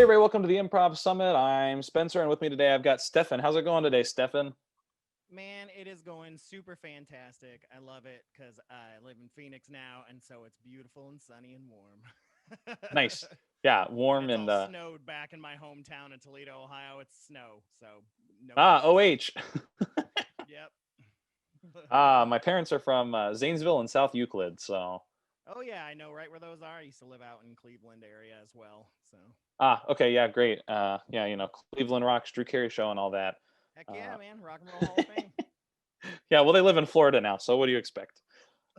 Hey, everybody, welcome to the Improv Summit. I'm Spencer, and with me today I've got Stefan. How's it going today, Stefan? Man, it is going super fantastic. I love it because I live in Phoenix now, and so it's beautiful and sunny and warm. Nice. Yeah, And warm it's and all snowed back in my hometown in Toledo, Ohio. It's snow, so no worries. OH. Yep. My parents are from Zanesville and South Euclid, so Oh yeah, I know right where those are. I used to live out in Cleveland area as well. So okay, yeah, great. Yeah, Cleveland Rocks, Drew Carey Show, and all that. heck Uh, yeah, man, Rock and Roll Hall of Fame. yeah, well, they live in Florida now, so what do you expect?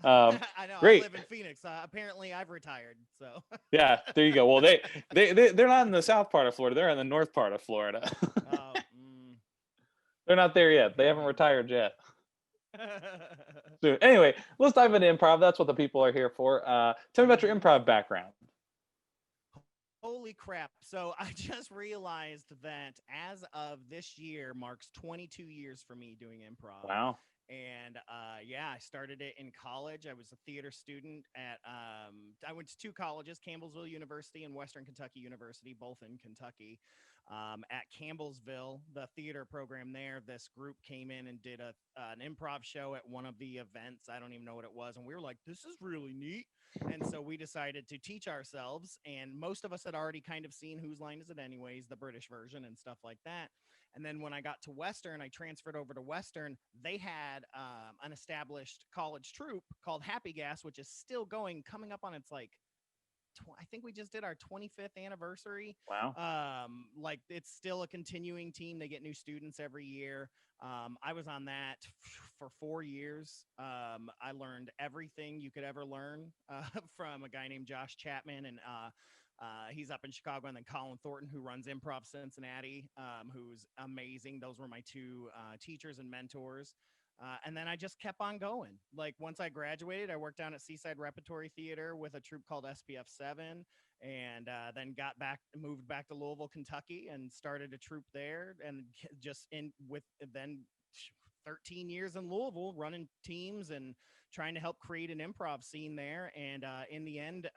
Um, I know. I Great. live in Phoenix. Apparently, I've retired. So. Yeah, there you go. Well, they're not in the south part of Florida; they're in the north part of Florida. Oh. They're not there yet. They haven't retired yet. So anyway, let's dive into improv. That's what the people are here for. Tell me about your Mhm. improv background. Holy crap. So I just realized that as of this year marks 22 years for me doing improv. Wow. And yeah, I started it in college. I was a theater student at, I went to two colleges, Campbellsville University and Western Kentucky University, both in Kentucky. At Campbellsville, the theater program there, this group came in and did an improv show at one of the events. I don't even know what it was. And we were like, this is really neat. And so we decided to teach ourselves. And most of us had already kind of seen Whose Line Is It Anyways, the British version and stuff like that. And then when I got to Western, I transferred over to Western. They had an established college troupe called Happy Gas, which is still going, coming up on its like I think we just did our 25th anniversary. Wow. Like it's still a continuing team. They get new students every year. I was on that for 4 years. I learned everything you could ever learn from a guy named Josh Chapman, and he's up in Chicago, and then Colin Thornton, who runs Improv Cincinnati, who's amazing. Those were my two teachers and mentors. And then I just kept on going. Like once I graduated, I worked down at Seaside Repertory Theater with a troupe called SPF 7, and then moved back to Louisville, Kentucky, and started a troupe there. And just in with then 13 years in Louisville, running teams and trying to help create an improv scene there. And in the end,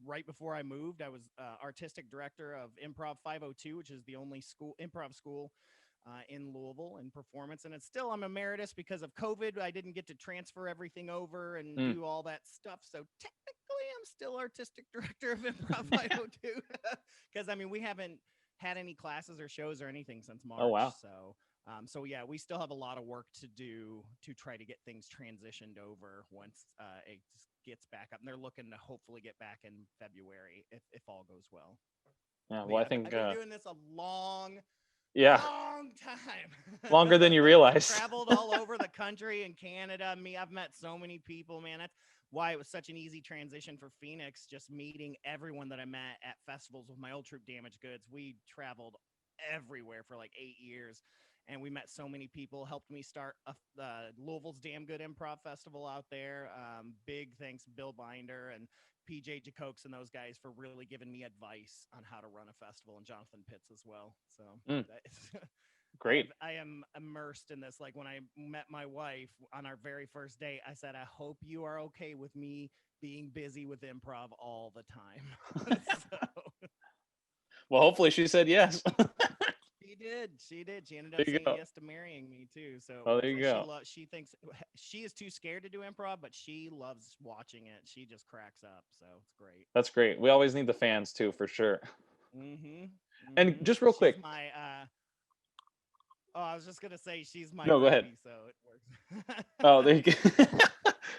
right before I moved, I was artistic director of Improv 502, which is the only improv school in Louisville in performance. And it's still, I'm emeritus because of COVID. I didn't get to transfer everything over and Mm. do all that stuff. So technically, I'm still artistic director of Improv 502 because I mean, we haven't had any classes or shows or anything since Oh, March. wow. So yeah, we still have a lot of work to do to try to get things transitioned over once it gets back up. And they're looking to hopefully get back in February if all goes well. Yeah. But Well, yeah, I think, I've been doing this a yeah, long time. longer than you realize. Traveled all over the country and Canada. I've met so many people, man. That's why it was such an easy transition for Phoenix, just meeting everyone that I met at festivals with my old troupe Damaged Goods. We traveled everywhere for like 8 years, and we met so many people. Helped me start Louisville's Damn Good Improv Festival out there. Big thanks Bill Binder and PJ Jacokes and those guys for really giving me advice on how to run a festival, and Jonathan Pitts as well. So Mm, that is, great. I am immersed in this. Like when I met my wife on our very first date, I said, I hope you are okay with me being busy with improv all the time. So Well, hopefully she said yes. she did. She did. She ended There up you saying go. yes to marrying me too. So Oh, there you she go. loves. She thinks she is too scared to do improv, but she loves watching it. She just cracks up. So it's great. That's great. We always need the fans too, for sure. Mm-hmm. And Mm-hmm. just real She's quick. my. Oh, I was just gonna say she's my No, go ahead. roadie, so it works. Oh, there you go.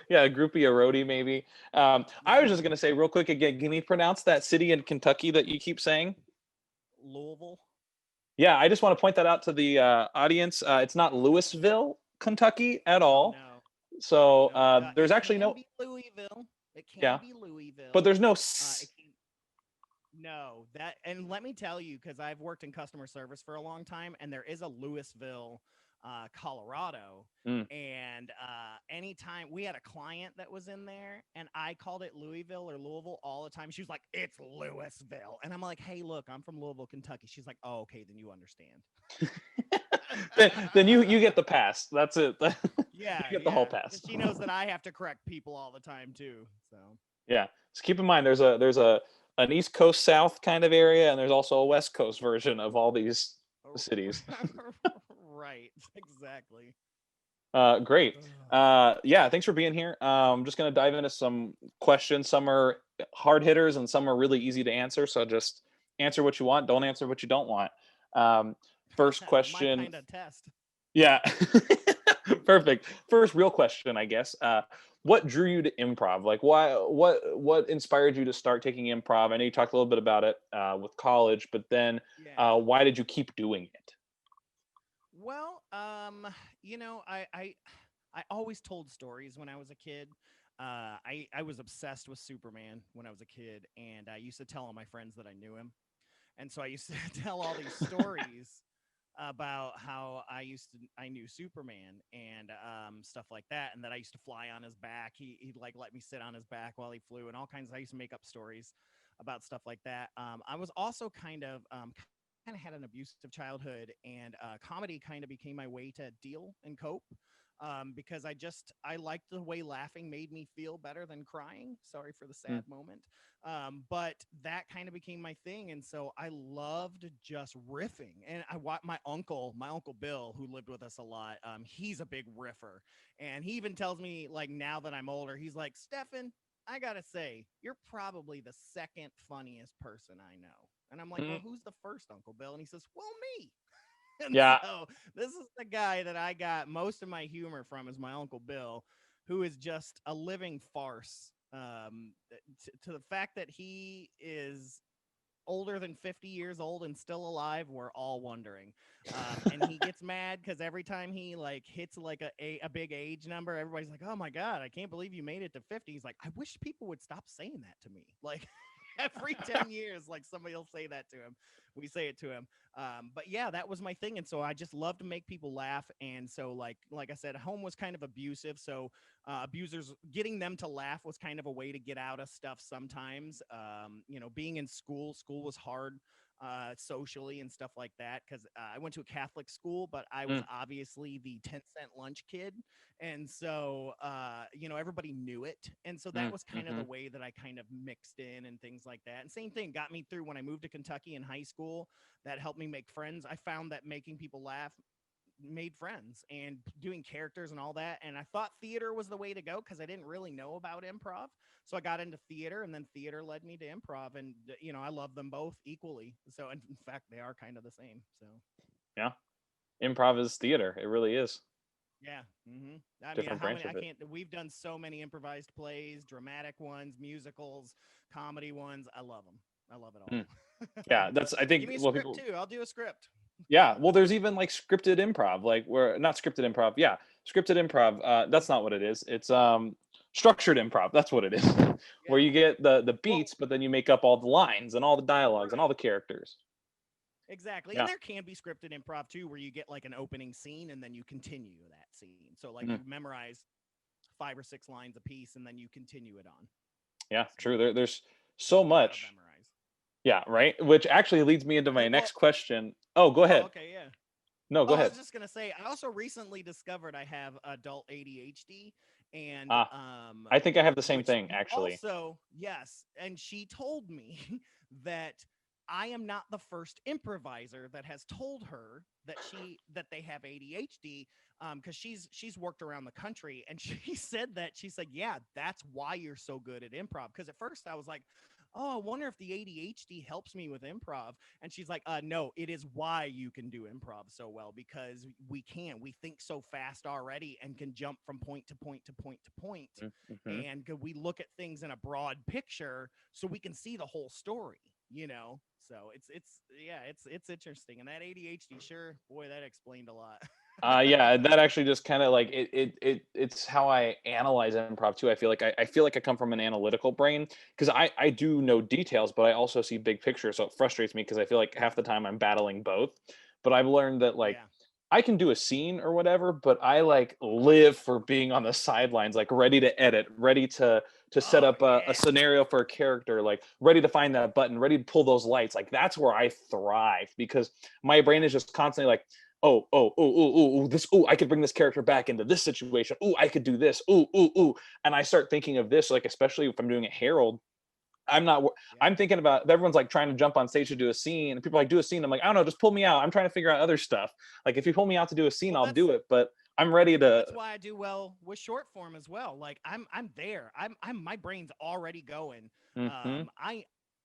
Yeah, a groupie, a roadie, maybe. I was just Mm-hmm. gonna say real quick again. Can you pronounce that city in Kentucky that you keep saying? Louisville. Yeah, I just want to point that out to the audience. It's not Louisville, Kentucky at Oh all. no, no, So no. there's It actually can no, be Louisville. It can yeah, be but Louisville. there's no It s. can. No, that and let me tell you, because I've worked in customer service for a long time, and there is a Louisville, Colorado. Mm. And anytime we had a client that was in there, and I called it Louisville or Louisville all the time, she was like, "It's Louisville," and I'm like, "Hey, look, I'm from Louisville, Kentucky." She's like, "Oh, okay, then you understand." Then you get the pass. That's it. You Yeah, get the whole yeah, pass. because she knows that I have to correct people all the time too. So. Yeah. So keep in mind, there's a an East Coast South kind of area, and there's also a West Coast version of all these Oh, cities. right, exactly. Great. Ugh. Yeah, thanks for being here. I'm just gonna dive into some questions. Some are hard hitters and some are really easy to answer. So just answer what you want. Don't answer what you don't want. Um, First My question. kind of test. Yeah. Perfect. First real question, I guess. What drew you to improv? Like, why? What inspired you to start taking improv? I know you talked a little bit about it with college, but then Yeah. why did you keep doing it? Well, you know, I always told stories when I was a kid. I was obsessed with Superman when I was a kid, and I used to tell all my friends that I knew him. And so I used to tell all these stories about how I knew Superman and stuff like that, and that I used to fly on his back. He'd like let me sit on his back while he flew, and all kinds. I used to make up stories about stuff like that. I was also kind of had an abusive childhood, and comedy kind of became my way to deal and cope. Because I liked the way laughing made me feel better than crying. Sorry for the Mm, sad moment. But that kind of became my thing, and so I loved just riffing. And my uncle Bill, who lived with us a lot. He's a big riffer, and he even tells me, like, now that I'm older, he's like, Stefan, I gotta say, you're probably the second funniest person I know. And I'm like, mm, well, who's the first, Uncle Bill? And he says, well, me. And yeah. so this is the guy that I got most of my humor from, is my Uncle Bill, who is just a living farce. To the fact that he is older than 50 years old and still alive, we're all wondering. And he gets mad because every time he like hits like a big age number, everybody's like, oh my God, I can't believe you made it to 50. He's like, I wish people would stop saying that to me. Like, every 10 years, like, somebody will say that to him. We say it to him. But yeah, that was my thing. And so I just love to make people laugh. And so like I said, home was kind of abusive. So abusers, getting them to laugh was kind of a way to get out of stuff sometimes. You know, being in school was hard socially and stuff like that, because I went to a Catholic school, but I was Mm, obviously the 10-cent lunch kid. And so, you know, everybody knew it. And so that mm, was kind of the mhm, way that I kind of mixed in and things like that. And same thing got me through when I moved to Kentucky in high school. That helped me make friends. I found that making people laugh made friends, and doing characters and all that. And I thought theater was the way to go because I didn't really know about improv. So I got into theater, and then theater led me to improv. And, you know, I love them both equally. So, in fact, they are kind of the same. So, yeah. Improv is theater. It really is. yeah. I mean, Different how branch many? I of it. can't. We've done so many improvised plays, dramatic ones, musicals, comedy ones. I love them. I love it all. Mm, yeah, that's I Give think me a well script people too. I'll do a script. yeah, well there's even like scripted improv, like where not scripted improv, yeah, scripted improv. That's not what it is. It's structured improv. That's what it is. Where Yeah. you get the Well, beats, but then you make up all the lines and all the dialogues and all right. the characters. Exactly. And Yeah. there can be scripted improv too, where you get like an opening scene and then you continue that scene. So like Mm, you memorize 5 or 6 lines a piece and then you continue it on. yeah, So true. There's so you gotta much. memorize. Yeah, right. Which actually leads me into my Well, next question. Oh, go oh, ahead. okay, yeah. No, go Oh, I ahead. was just gonna say, I also recently discovered I have adult ADHD, and Ah, I think I have the same which thing actually. also, yes, and she told me that I am not the first improviser that has told her that they have ADHD, because she's worked around the country, and she said, yeah, that's why you're so good at improv. Because at first I was like, oh, I wonder if the ADHD helps me with improv. And she's like, no, it is why you can do improv so well, because we think so fast already and can jump from point to point to point to point. Mm-hmm. And we look at things in a broad picture so we can see the whole story, you know? So it's interesting. And that ADHD, sure, boy, that explained a lot. Yeah, that actually just kind of like it's how I analyze improv too. I feel like I come from an analytical brain because I do know details, but I also see big picture. So it frustrates me because I feel like half the time I'm battling both. But I've learned that like Yeah. I can do a scene or whatever, but I like live for being on the sidelines, like ready to edit, ready to set Oh, up a yeah. scenario for a character, like ready to find that button, ready to pull those lights. Like that's where I thrive because my brain Yeah. is just constantly like, oh, this, oh, I could bring this character back into this situation. Oh, I could do this. Oh, and I start thinking of this, like, especially if I'm doing a Herald, I'm not. Yeah. I'm thinking about everyone's like trying to jump on stage to do a scene, and people are like do a scene. I'm like, I don't know, just pull me out. I'm trying to figure out other stuff. Like if you pull me out to do a scene, Well, I'll do it. But I'm ready to. that's why I do well with short form as well. Like I'm there. I'm my brain's already going. Hmm.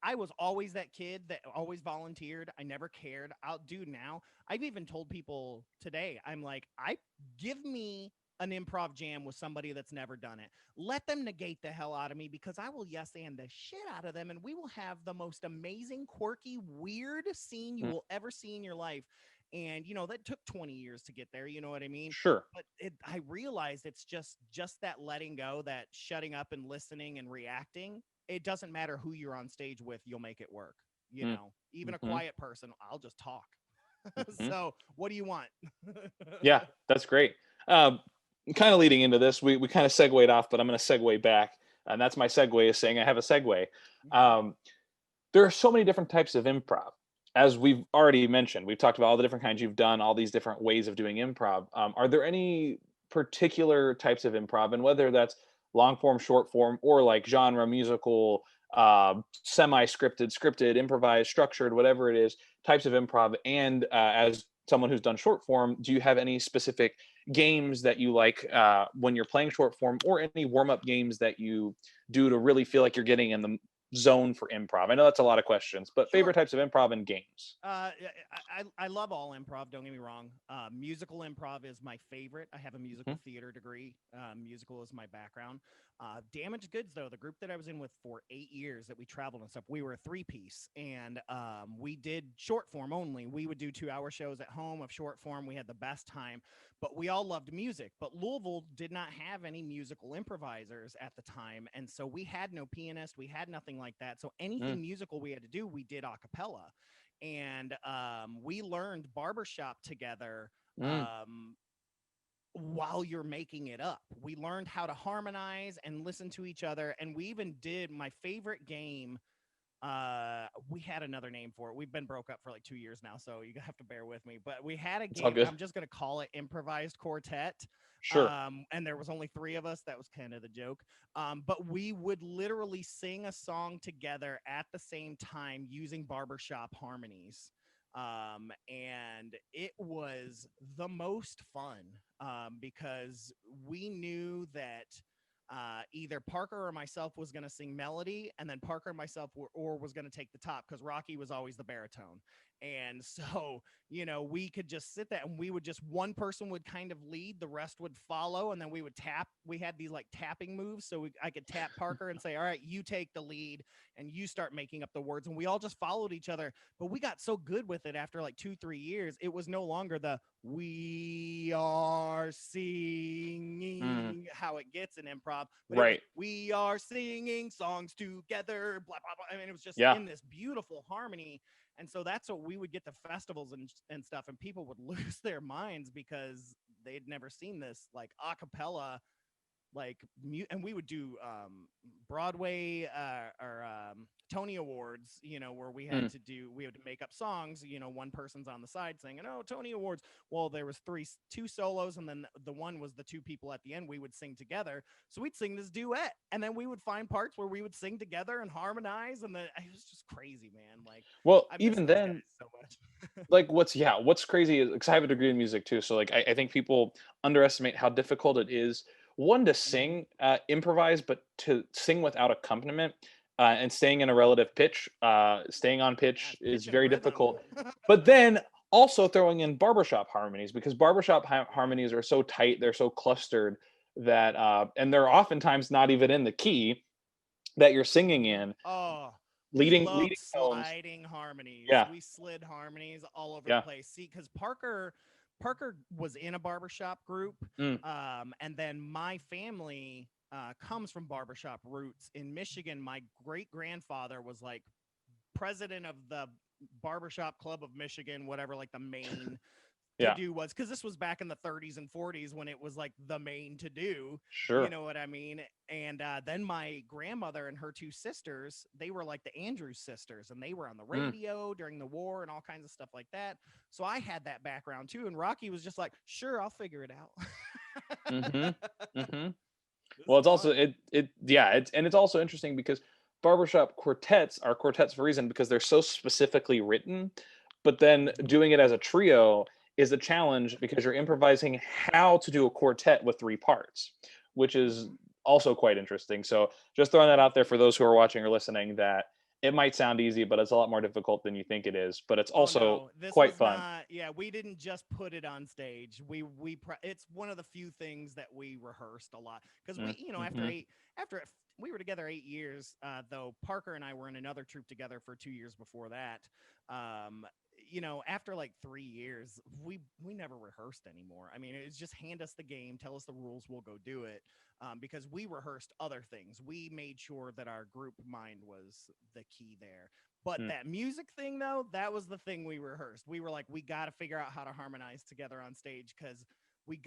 I was always that kid that always volunteered. I never cared. I'll do now. I've even told people today, I'm like, I give me an improv jam with somebody that's never done it. Let them negate the hell out of me because I will yes and the shit out of them and we will have the most amazing, quirky, weird scene you will ever see in your life. And that took 20 years to get there, you know what I mean? Sure. But I realized it's just that letting go, that shutting up and listening and reacting. It doesn't matter who you're on stage with, you'll make it work. Even a Mm-hmm. quiet person, I'll just talk. Hmm. So what do you want? Yeah, that's great. Kind of leading into this, we kind of segued off, but I'm going to segue back, and that's my segue is saying I have a segue. Mhm. Um, there are so many different types of improv. As we've already mentioned, we've talked about all the different kinds you've done, all these different ways of doing improv. Are there any particular types of improv, and whether that's long form, short form, or like genre, musical, semi-scripted, scripted, improvised, structured, whatever it is, types of improv? And as someone who's done short form, do you have any specific games that you like when you're playing short form, or any warm-up games that you do to really feel like you're getting in the zone for improv? I know that's a lot of questions, but favorite Sure. types of improv and games. Yeah, I love all improv. Don't get me wrong. Musical improv is my favorite. I have a Mhm. musical theater degree. Musical is my background. Damaged Goods, though, the group that I was in with for 8 years that we traveled and stuff, we were a three-piece, and we did short form only. We would do 2-hour shows at home of short form. We had the best time, but we all loved music. But Louisville did not have any musical improvisers at the time, and so we had no pianist. We had nothing like that. So Mm, anything musical we had to do, we did a cappella, and we learned barbershop together. mm. um, while you're making it up, we learned how to harmonize and listen to each other, and we even did my favorite game. We had another name for it. We've been broke up for like 2 years now, so you have to bear with me, but we had a It's all game. good. I'm just going to call it improvised quartet. Sure. And there was only 3 of us. That was kind of the joke. But we would literally sing a song together at the same time using barbershop harmonies. And it was the most fun, because we knew that either Parker or myself was going to sing melody, and then Parker and myself or was going to take the top because Rocky was always the baritone. And so, we could just sit there and we would just, one person would kind of lead, the rest would follow, and then we would tap. We had these like tapping moves. So I could tap Parker and say, all right, you take the lead and you start making up the words. And we all just followed each other. But we got so good with it after like 2-3 years, it was no longer the we are Mm, singing how it gets in improv, but it was right. we are singing songs together, blah, blah, blah. I mean, it was just Yeah. in this beautiful harmony. And so that's what we would get to festivals and stuff, and people would lose their minds because they'd never seen this like a cappella, like and we would do Broadway or Tony Awards, where Mm, we had to make up songs. One person's on the side saying, "Oh, Tony Awards." Well, there was two solos, and then the one was the two people at the end. We would sing together, so we'd sing this duet, and then we would find parts where we would sing together and harmonize, and then it was just crazy, man. Like well, I miss even those guys then, so much. like what's crazy is because I have a degree in music too, so like I think people underestimate how difficult it is, one, to Mhm. sing improvise, but to sing without accompaniment, and staying in a relative pitch, staying on pitch Yes, is pitch and very rhythm. difficult. But then also throwing in barbershop harmonies, because barbershop Yeah. harmonies are so tight, they're so clustered that and they're oftentimes not even in the key that you're singing in, Oh, we leading loved tones. sliding harmonies. Yeah. We slid harmonies all over the Yeah. place. See, because Parker was in a barbershop group, Mm, and then my family comes from barbershop roots in Michigan. My great grandfather was like president of the barbershop club of Michigan, whatever, like the main to yeah. do was, because this was back in the 30s and 40s when it was like the main to do, you Sure. know what I mean? And then my grandmother and her two sisters, they were like the Andrews sisters, and they were on the Mm, radio during the war and all kinds of stuff like that. So I had that background too, and Rocky was just like, sure, I'll figure it out. mhm. Mhm. This Well, is it's also fun. it yeah, it's and it's also interesting because barbershop quartets are quartets for a reason because they're so specifically written. But then Mhm. doing it as a trio is a challenge because you're improvising how to do a quartet with three parts, which is Mhm. also quite interesting. So just throwing that out there for those who are watching or listening, that it might sound easy, but it's a lot more difficult than you think it is. But it's Oh also no, this quite was fun. not. Yeah, we didn't just put it on stage. It's one of the few things that we rehearsed a lot because after Mm-hmm. we were together 8 years. Though Parker and I were in another troupe together for 2 years before that. Um, after like 3 years, we never rehearsed anymore. I mean, it's just hand us the game, tell us the rules, we'll go do it. Because we rehearsed other things. We made sure that our group mind was the key there. But that music thing, though, that was the thing we rehearsed. We were like, we got to figure out how to harmonize together on stage because we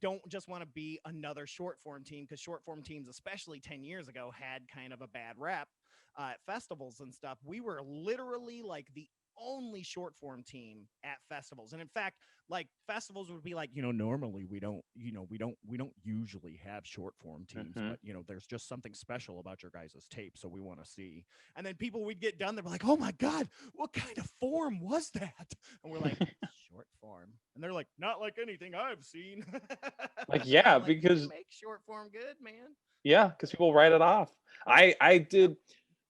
don't just want to be another short form team because short form teams, especially 10 years ago, had kind of a bad rep at festivals and stuff. We were literally like the only short form team at festivals. And in fact, like festivals would be like, normally we don't usually have short form teams, Mm-hmm. but there's just something special about your guys' tape, so we want to see. And then people would get done, they're like, oh my God, what kind of form was that? And we're like, short form. And they're like, not like anything I've seen. Like, And yeah, I'm like, you can because make short form good, man. yeah, because people write it off. I I Yep. did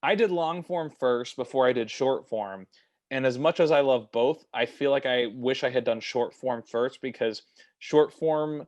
I did long form first before I did short form. And as much as I love both, I feel like I wish I had done short form first because short form,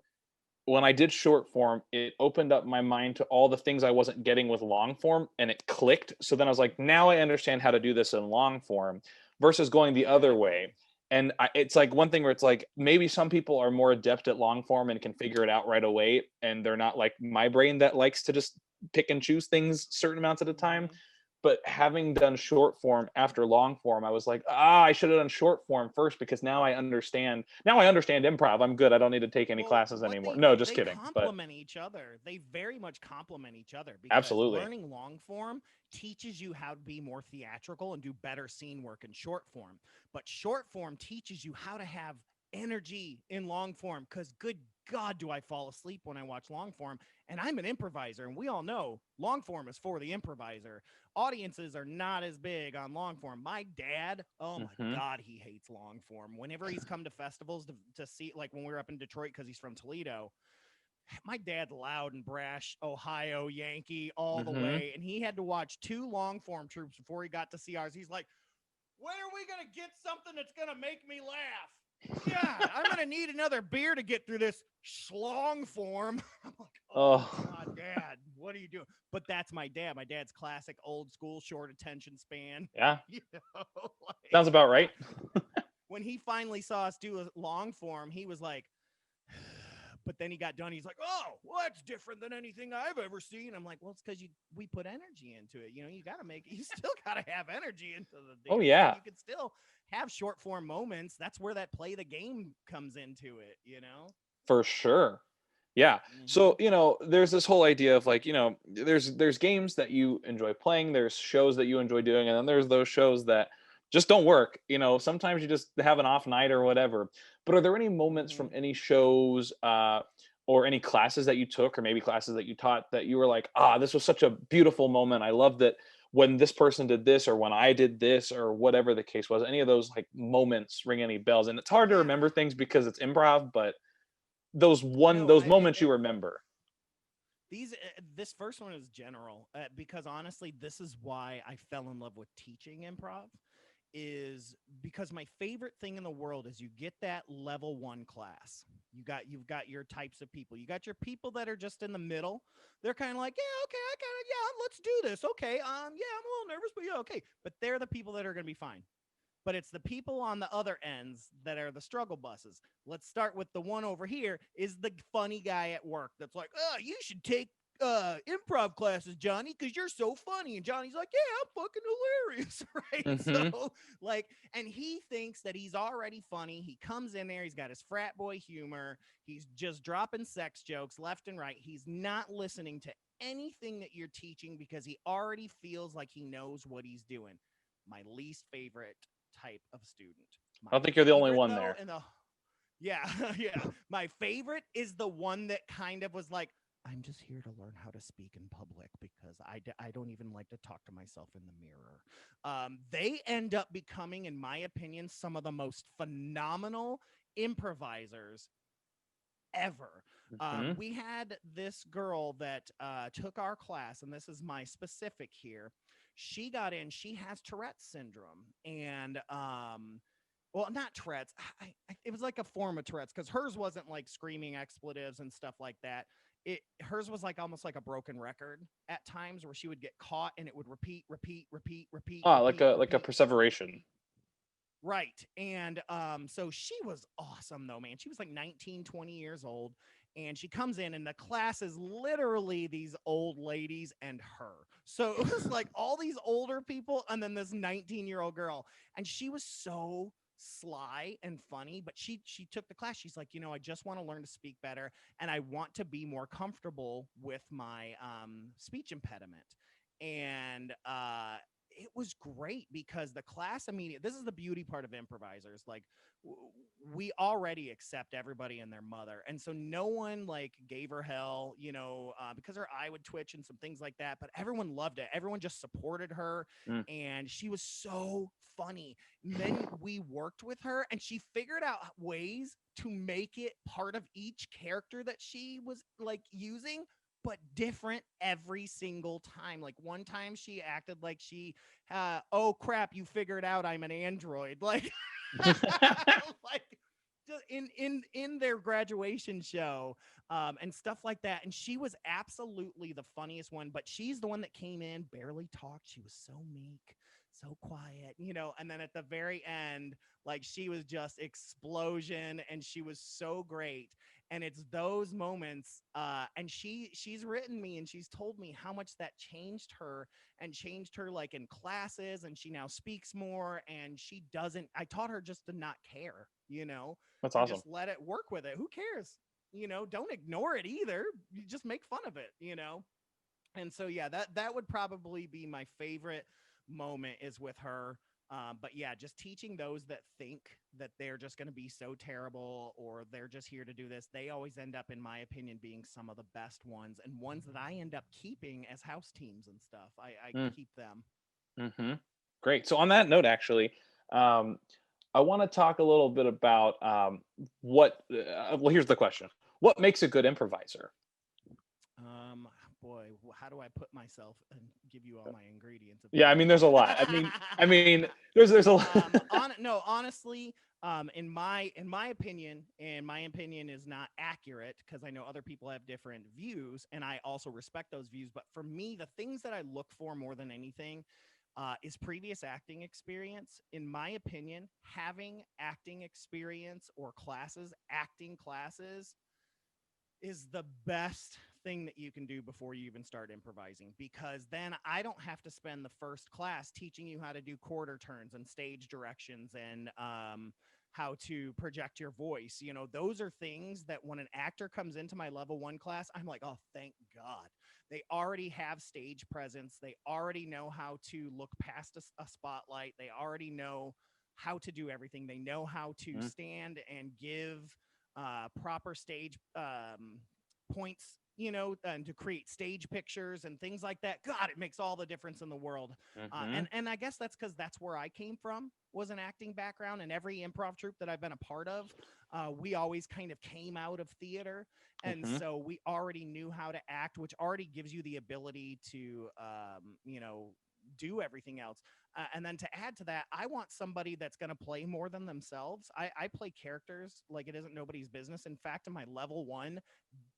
when I did short form, it opened up my mind to all the things I wasn't getting with long form and it clicked. So then I was like, now I understand how to do this in long form versus going the other Exactly. way. And it's like one thing where it's like maybe some people are more adept at long form and can figure it out right away. And they're not like my brain that likes to just pick and choose things certain amounts at a time. Hmm. But having done short form after long form, I was like, I should have done short form first because now I understand. Now I understand improv. I'm good. I don't need to take any Well, classes what anymore. they No, do, just they kidding. But complement each other. They very much complement each other because absolutely. learning long form teaches you how to be more theatrical and do better scene work in short form. But short form teaches you how to have energy in long form because good God, do I fall asleep when I watch long form. And I'm an improviser, and we all know long form is for the improviser. Audiences are not as big on long form. My dad, oh my Hmm. God, he hates long form. Whenever he's come to festivals to see, like when we were up in Detroit, because he's from Toledo, my dad loud and brash, Ohio Yankee all the Hmm. way. And he had to watch two long form troops before he got to see ours. He's like, when are we going to get something that's going to make me laugh? God, I'm going to need another beer to get through this schlong form. I'm like, oh my Oh, God, Dad, what are you doing? But that's my dad. My dad's classic old school, short attention span. yeah. You know, Sounds about right. when he finally saw us do a long form, he was like, but then he got done. He's like, "Oh, well, that's different than anything I've ever seen." I'm like, "Well, it's because we put energy into it. You got to make. You still got to have energy into the Oh, damn thing. yeah, You can still have short form moments. That's where that play the game comes into it. You know." for sure. Yeah. Mm-hmm. So, there's this whole idea of like, there's games that you enjoy playing, there's shows that you enjoy doing, and then there's those shows that just don't work. Sometimes you just have an off night or whatever. But are there any moments from Mm-hmm. any shows or any classes that you took or maybe classes that you taught that you were like, this was such a beautiful moment. I loved it when this person did this or when I did this or whatever the case was. Any of those like moments ring any bells? And it's hard to Yeah. remember things because it's improv, but those No, moments you remember. this first one is general because honestly, this is why I fell in love with teaching improv. Is because my favorite thing in the world is you get that level one class. You've got your types of people. You got your people that are just in the middle. They're kind of like, yeah, okay, I kind of, yeah, let's do this. Okay, yeah, I'm a little nervous, but yeah, okay. But they're the people that are going to be fine. But it's the people on the other ends that are the struggle buses. Let's start with the one over here is the funny guy at work that's like, oh, you should take improv classes, Johnny, because you're so funny. And Johnny's like, yeah, I'm fucking hilarious, right? Mhm. So like, and he thinks that he's already funny. He comes in there, he's got his frat boy humor, he's just dropping sex jokes left and right. He's not listening to anything that you're teaching because he already feels like he knows what he's doing. My least favorite type of student. I My don't think you're the only favorite one though, there. and the yeah, yeah. My favorite is the one that kind of was like, I'm just here to learn how to speak in public because I don't even like to talk to myself in the mirror. They end up becoming, in my opinion, some of the most phenomenal improvisers ever. Hmm. We had this girl that took our class, and this is my specific here. She got in, she has Tourette's syndrome. And well, not Tourette's. It was like a form of Tourette's because hers wasn't like screaming expletives and stuff like that. Hers was like almost like a broken record at times where she would get caught and it would repeat, repeat, repeat, repeat, Ah, repeat, like a repeat. perseveration. Right. And so she was awesome though, man. She was like 19, 20 years old. And she comes in, and the class is literally these old ladies and her. So it was like all these older people and then this 19-year-old girl. And she was so sly and funny, but she took the class. She's like, I just want to learn to speak better, and I want to be more comfortable with my speech impediment. And it was great because the class immediately, this is the beauty part of improvisers, like we already accept everybody and their mother, and so no one like gave her hell, because her eye would twitch and some things like that, but everyone loved it. Everyone just supported her, Mm. and she was so funny. And then we worked with her, and she figured out ways to make it part of each character that she was like using, but different every single time. Like one time she acted like she oh crap, you figured out I'm an android. Like like just in their graduation show, and stuff like that. And she was absolutely the funniest one, but she's the one that came in, barely talked. She was so meek, so quiet, and then at the very end, like she was just explosion, and she was so great. And it's those moments, and she's written me and she's told me how much that changed her, and changed her like in classes, and she now speaks more, and she doesn't, I taught her just to not care, That's and awesome. just let it work with it. Who cares? Don't ignore it either. You just make fun of it. And so yeah, that would probably be my favorite moment, is with her. But yeah, just teaching those that think that they're just going to be so terrible, or they're just here to do this, they always end up, in my opinion, being some of the best ones, and ones that I end up keeping as house teams and stuff. I Mm. keep them. Hmm. Great. So on that note, actually, um, I want to talk a little bit about what. Well, here's the question: what makes a good improviser? Um, Boy, how do I put myself and give you all my ingredients of Yeah, I mean, there's a lot. I mean, there's a lot. No, honestly, in my opinion, and my opinion is not accurate because I know other people have different views, and I also respect those views. But for me, the things that I look for more than anything is previous acting experience. In my opinion, having acting experience or acting classes, is the best thing that you can do before you even start improvising, because then I don't have to spend the first class teaching you how to do quarter turns and stage directions, and how to project your voice. Those are things that when an actor comes into my level 1 class, I'm like, oh, thank God. They already have stage presence. They already know how to look past a spotlight. They already know how to do everything. They know how to Mm. stand and give proper stage points, and to create stage pictures and things like that. God, it makes all the difference in the world. Hmm. And I guess that's because that's where I came from, was an acting background, and every improv troupe that I've been a part of, we always kind of came out of theater, and Hmm. so we already knew how to act, which already gives you the ability to, do everything else. And then to add to that, I want somebody that's going to play more than themselves. I play characters like it isn't nobody's business. In fact, in my level 1,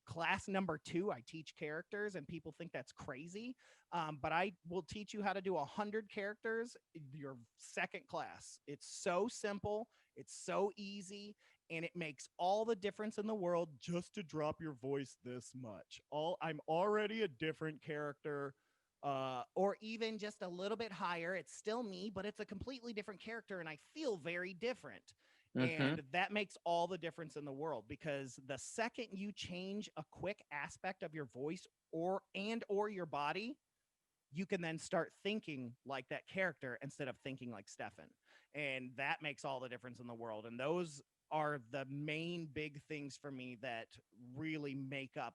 class number 2, I teach characters, and people think that's crazy. But I will teach you how to do 100 characters your second class. It's so simple, it's so easy, and it makes all the difference in the world just to drop your voice this much. I'm already a different character, or even just a little bit higher. It's still me, but it's a completely different character, and I feel very different. Hmm. And that makes all the difference in the world, because the second you change a quick aspect of your voice or your body, you can then start thinking like that character instead of thinking like Stefan. And that makes all the difference in the world. And those are the main big things for me that really make up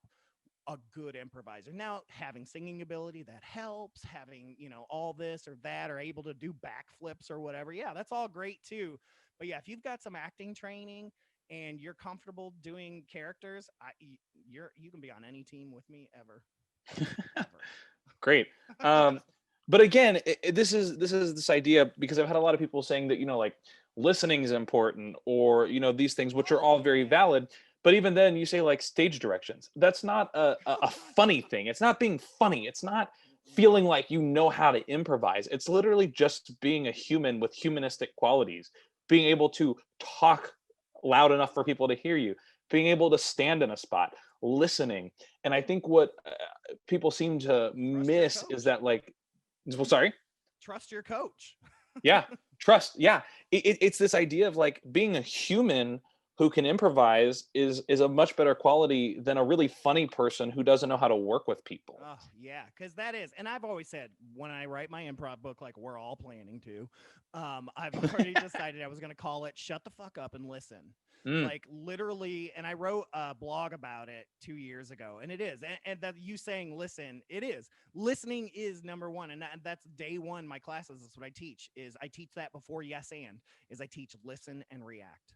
a good improviser. Now, having singing ability, that helps. Having, all this or that, or able to do backflips or whatever. Yeah, that's all great too. But yeah, if you've got some acting training and you're comfortable doing characters, you can be on any team with me ever. Ever. Great. But again, this is this idea, because I've had a lot of people saying that, like, listening is important, or, these things, which are all very valid. But even then, you say, like, stage directions. That's not a funny thing. It's not being funny. It's not feeling like you know how to improvise. It's literally just being a human with humanistic qualities, being able to talk loud enough for people to hear you, being able to stand in a spot, listening. And I think what people seem to miss is that, like, well, sorry. Trust your coach. Yeah, trust. Yeah, it's this idea of, like, being a human who can improvise is a much better quality than a really funny person who doesn't know how to work with people. Oh, yeah, because that is, and I've always said, when I write my improv book, like we're all planning to, I've already decided I was going to call it "Shut the Fuck Up and Listen." Mm, Like literally, and I wrote a blog about it 2 years ago, and it is, and that you saying listen, it is. Listening is number one, and that's day one. My classes, that's what I teach. Is I teach that before yes and is I teach listen and react,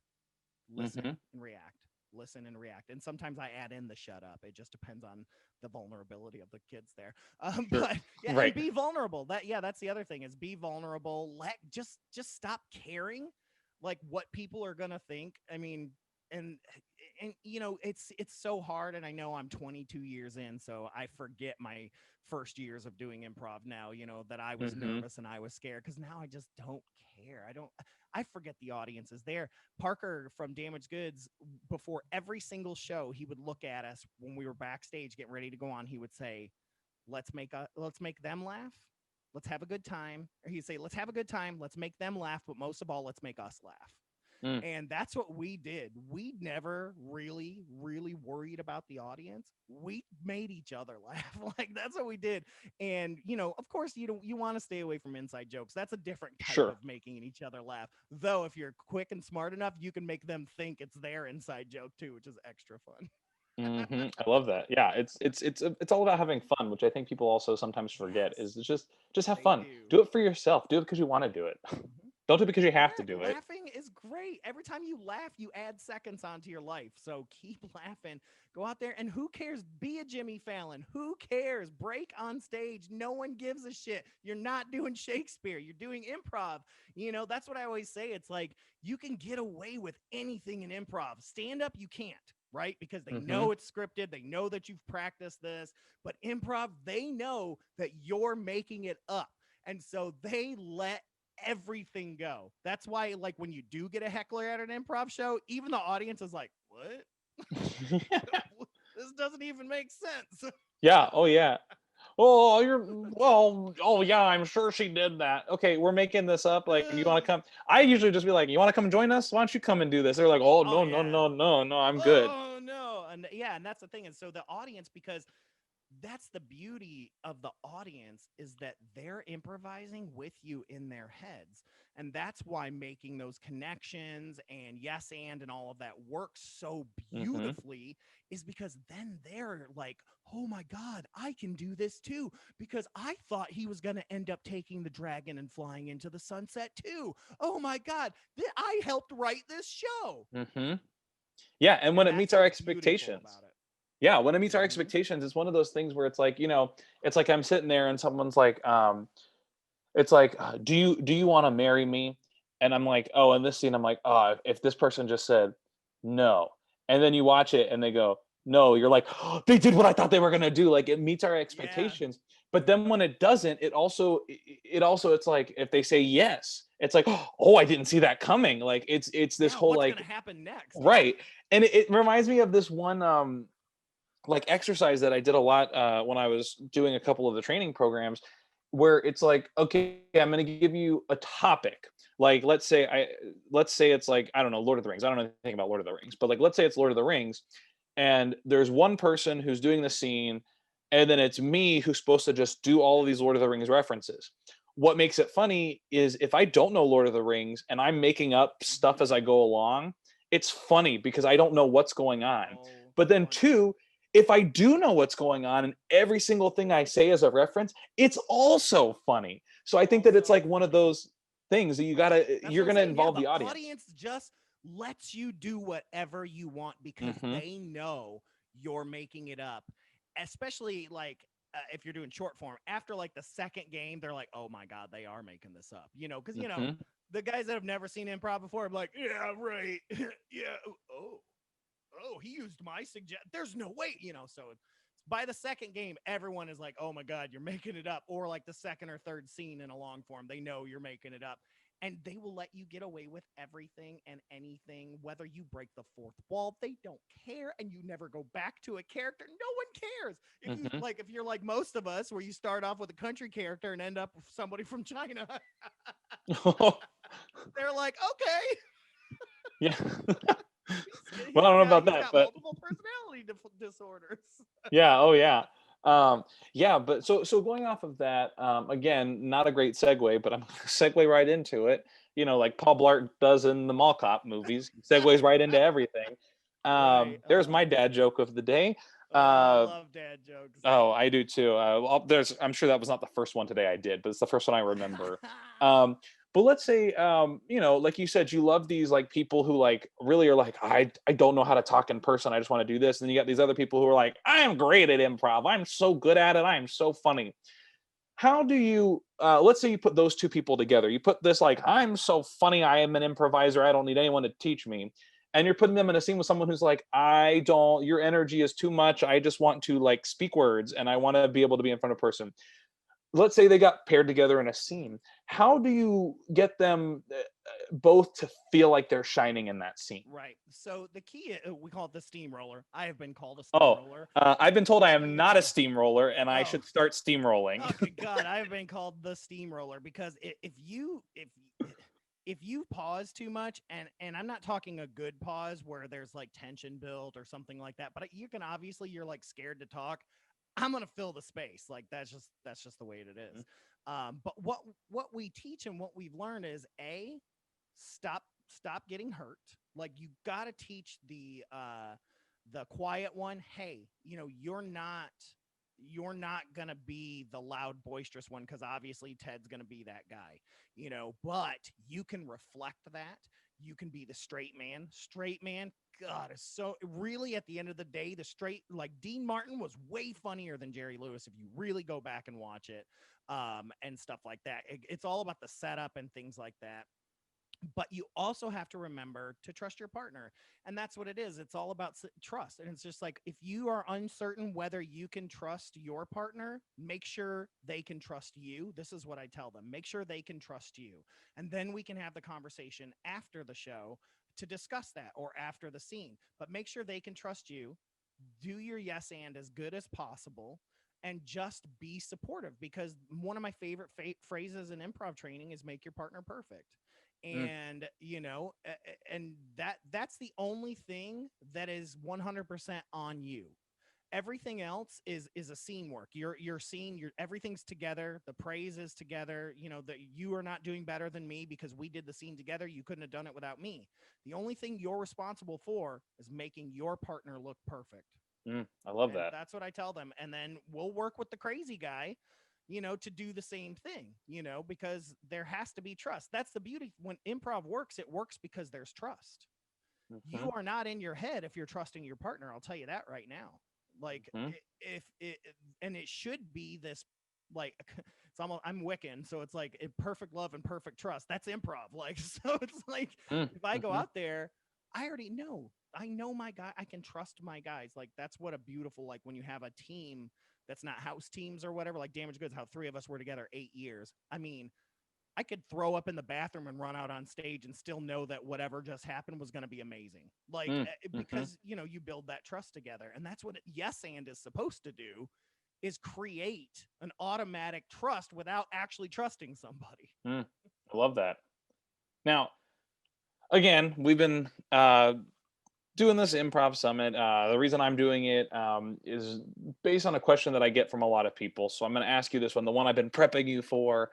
listen hmm and react, listen and react. And sometimes I add in the shut up. It just depends on the vulnerability of the kids there. sure. But yeah, and Right. be vulnerable. That's the other thing, is be vulnerable. Let just stop caring like what people are gonna think. I mean, and it's so hard. And I know I'm 22 years in, so I forget my first years of doing improv now, that I was hmm nervous and I was scared, because now I just don't care. I forget the audience is there. Parker from Damaged Goods, before every single show, he would look at us when we were backstage getting ready to go on. He would say, let's make them laugh. Let's have a good time. Or he'd say, let's have a good time. Let's make them laugh. But most of all, let's make us laugh. Mm. And that's what we did. We never really, really worried about the audience. We made each other laugh. Like that's what we did. And of course, you want to stay away from inside jokes. That's a different type Sure. of making each other laugh. Though, if you're quick and smart enough, you can make them think it's their inside joke too, which is extra fun. I love that. Yeah, it's all about having fun, which I think people also sometimes forget. Yes, Is it's just have they fun. do. Do it for yourself. Do it because you want to do it. Mhm. Don't do it because you have to Correct. do it. Laughing is great. Every time you laugh, you add seconds onto your life. So keep laughing. Go out there, and who cares? Be a Jimmy Fallon. Who cares? Break on stage. No one gives a shit. You're not doing Shakespeare. You're doing improv. That's what I always say. It's like you can get away with anything in improv. Stand up, you can't. Right? Because they hmm know it's scripted. They know that you've practiced this. But improv, they know that you're making it up. And so they let everything go. That's why, like, when you do get a heckler at an improv show, even the audience is like, what? This doesn't even make sense. Yeah. Oh yeah. Oh, oh yeah, I'm sure she did that. Okay, we're making this up. Like, you want to come? I usually just be like, you want to come join us? Why don't you come and do this? They're like, oh, Oh no, no, yeah. no, no, no, I'm good. Oh no. And yeah, and that's the thing. And so the audience, because that's the beauty of the audience, is that they're improvising with you in their heads. And that's why making those connections and yes and all of that works so hmm beautifully, is because then they're like, oh my god, I can do this too, because I thought he was going to end up taking the dragon and flying into the sunset too. Oh my god, I helped write this show. hmm Yeah, and when And it that's meets our what's beautiful expectations. about it. Yeah, when it meets our Mm-hmm. expectations, it's one of those things where it's like, it's like I'm sitting there and someone's like, it's like, do you want to marry me? And I'm like, oh, in this scene, I'm like, oh, if this person just said no, and then you watch it and they go no, you're like, oh, they did what I thought they were gonna do. Like, it meets our Yeah. expectations. But then when it doesn't, it also it's like, if they say yes, it's like, oh, I didn't see that coming. Like, it's this Yeah, whole, what's going like, to happen next? Yeah. right. And it reminds me of this one like exercise that I did a lot when I was doing a couple of the training programs, where it's like, okay, I'm going to give you a topic. Like, let's say it's like, I don't know, Lord of the Rings. I don't know anything about Lord of the Rings, but, like, let's say it's Lord of the Rings, and there's one person who's doing the scene, and then it's me who's supposed to just do all of these Lord of the Rings references. What makes it funny is, if I don't know Lord of the Rings and I'm making up stuff Mm-hmm. as I go along, it's funny because I don't know what's going on. Oh, But then funny. two, if I do know what's going on and every single thing I say is a reference, it's also funny. So I think that it's Also like one of funny. those things that That's you're what I'm gonna saying. Yeah, involve the the audience. audience just lets you do whatever you want because Hmm. they know you're making it up. Especially like if you're doing short form, after like the second game, they're like, "Oh my god, they are making this up," because Hmm. the guys that have never seen improv before, are like, "Yeah, right, yeah, oh, he used my suggest. There's no way, So by the second game, everyone is like, "Oh my god, you're making it up," or like the second or third scene in a long form, they know you're making it up, and they will let you get away with everything and anything, whether you break the fourth wall, they don't care, and you never go back to a character. No one cares Hmm. if you're like most of us, where you start off with a country character and end up with somebody from China. They're like, okay, Yeah. Well, I he's don't know got about he's that, got but multiple personality disorders. yeah, oh yeah. Yeah, but so going off of that, again, not a great segue, but I'm gonna segue right into it. Like Paul Blart does in the Mall Cop movies, segues right into everything. Right. There's my dad joke of the day. Oh, I Uh, love dad jokes. oh, I do too. I'm sure that was not the first one today I did, but it's the first one I remember. Um, but let's say, like you said, you love these like people who like really are like, I don't know how to talk in person. I just want to do this. And then you got these other people who are like, I am great at improv. I'm so good at it. I am so funny. How do you, let's say you put those two people together. You put this like, I'm so funny. I am an improviser. I don't need anyone to teach me. And you're putting them in a scene with someone who's like, your energy is too much. I just want to like speak words and I want to be able to be in front of a person. Let's say they got paired together in a scene. How do you get them both to feel like they're shining in that scene? Right. So the key, we call it the steamroller. I have been called a Oh, steamroller. I've been told I am not a steamroller and I Oh, should start steamrolling. okay, God, I have been called the steamroller because if you pause too much, and I'm not talking a good pause where there's like tension built or something like that, but you can obviously you're like scared to talk. I'm gonna fill the space. Like that's just the way it is. But what we teach and what we've learned is stop getting hurt. Like you got to teach the quiet one, hey, you're not going to be the loud boisterous one because obviously Ted's going to be that guy, but you can reflect that. You can be the straight man. God, is so really at the end of the day, the straight, like Dean Martin was way funnier than Jerry Lewis if you really go back and watch it, and stuff like that. It's all about the setup and things like that, but you also have to remember to trust your partner, and that's what it is. It's all about trust, and it's just like if you are uncertain whether you can trust your partner, make sure they can trust you. This is what I tell them: make sure they can trust you, and then we can have the conversation after the show to discuss that, or after the scene, but make sure they can trust you. Do your yes and as good as possible, and just be supportive, because one of my favorite phrases in improv training is make your partner perfect. Mm, And and that's the only thing that is 100% on you. Everything else is a scene work. Your scene, your everything's together. The praise is together. That you are not doing better than me because we did the scene together. You couldn't have done it without me. The only thing you're responsible for is making your partner look perfect. I love And that. that's what I tell them. And then we'll work with the crazy guy, to do the same thing, because there has to be trust. That's the beauty. When improv works, it works because there's trust. Hmm. You are not in your head if you're trusting your partner. I'll tell you that right now. Like, Hmm. if it, and it should be this, like, it's almost, I'm Wiccan, so it's like perfect love and perfect trust. That's improv. Like, so it's like, if I go Hmm. out there, I already know. I know my guy. I can trust my guys. Like, that's what a beautiful, like, when you have a team that's not house teams or whatever, like Damaged Goods, how three of us were together 8 years. I mean, I could throw up in the bathroom and run out on stage and still know that whatever just happened was going to be amazing. Like, Hmm. because, you build that trust together. And that's what yes and is supposed to do, is create an automatic trust without actually trusting somebody. I love that. Now, again, we've been doing this improv summit. The reason I'm doing it is based on a question that I get from a lot of people. So I'm going to ask you this one. The one I've been prepping you for